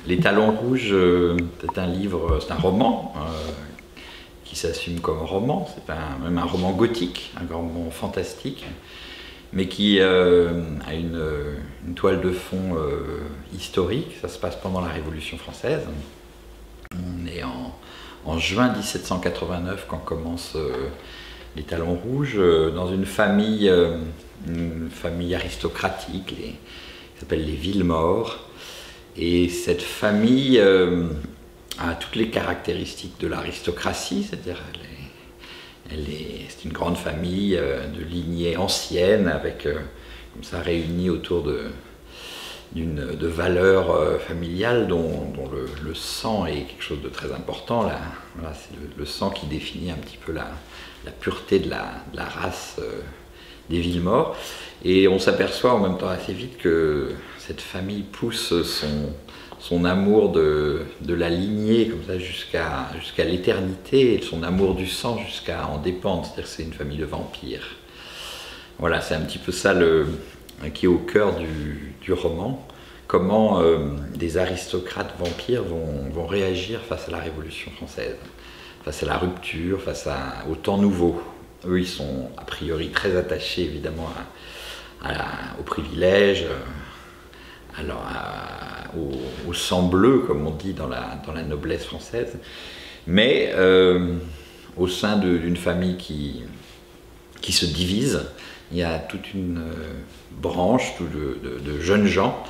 Les Talons Rouges, c'est un livre, c'est un roman qui s'assume comme roman. C'est même un roman gothique, un roman fantastique, mais qui a une toile de fond historique. Ça se passe pendant la Révolution française. On est en juin 1789 quand commencent les Talons Rouges, dans une famille aristocratique qui s'appelle les Villemort. Et cette famille a toutes les caractéristiques de l'aristocratie, c'est-à-dire c'est une grande famille de lignée ancienne, avec comme ça réunie autour de valeurs familiales dont le sang est quelque chose de très important. Là, voilà, c'est le sang qui définit un petit peu la pureté de la race des Villemort. Et on s'aperçoit en même temps assez vite que cette famille pousse son amour de la lignée comme ça jusqu'à l'éternité, et son amour du sang jusqu'à en dépendre, c'est-à-dire que c'est une famille de vampires. Voilà, c'est un petit peu ça qui est au cœur du roman, comment des aristocrates vampires vont réagir face à la Révolution française, face à la rupture, face au temps nouveau. Eux, ils sont a priori très attachés évidemment aux privilèges, au sang bleu, comme on dit dans la noblesse française, mais au sein d'une famille qui se divise, il y a toute une branche de jeunes gens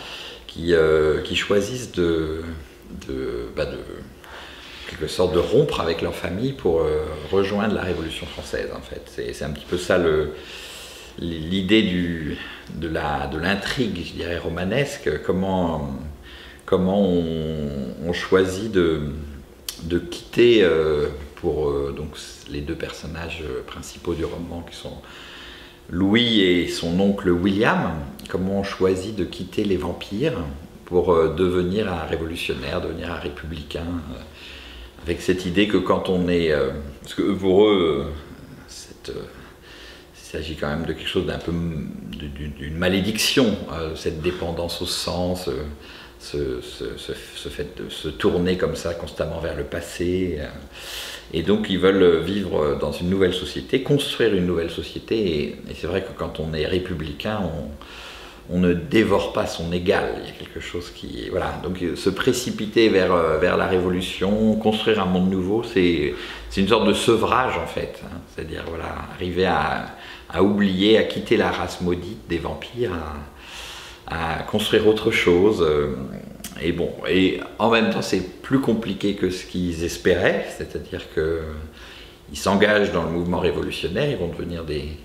qui choisissent de quelque sorte de rompre avec leur famille pour rejoindre la Révolution française, en fait. C'est un petit peu ça l'idée de l'intrigue, je dirais, romanesque. Comment on choisit de quitter pour donc les deux personnages principaux du roman, qui sont Louis et son oncle William, comment on choisit de quitter les vampires pour devenir un révolutionnaire, devenir un républicain, avec cette idée que quand on est... parce que pour eux, il s'agit quand même de quelque chose d'un peu d'une malédiction, cette dépendance au sang, ce fait de se tourner comme ça constamment vers le passé. Et donc ils veulent vivre dans une nouvelle société, construire une nouvelle société. Et c'est vrai que quand on est républicain, on ne dévore pas son égal. Il y a quelque chose qui... Voilà, donc se précipiter vers la révolution, construire un monde nouveau, c'est une sorte de sevrage en fait. Hein. C'est-à-dire, voilà, arriver à oublier, à quitter la race maudite des vampires, à construire autre chose. Et bon, et en même temps, c'est plus compliqué que ce qu'ils espéraient, c'est-à-dire qu'ils s'engagent dans le mouvement révolutionnaire, ils vont devenir des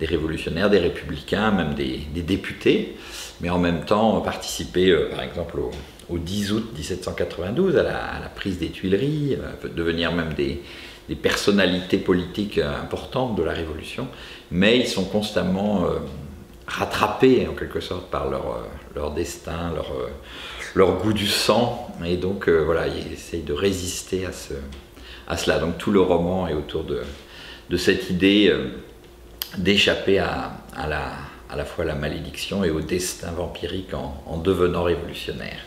révolutionnaires, des républicains, même des députés, mais en même temps participer, par exemple, au 10 août 1792, à la prise des Tuileries, devenir même des personnalités politiques importantes de la Révolution, mais ils sont constamment rattrapés, en quelque sorte, par leur destin, leur goût du sang, et donc voilà, ils essayent de résister à cela. Donc tout le roman est autour de cette idée d'échapper à la fois à la malédiction et au destin vampirique en devenant révolutionnaire.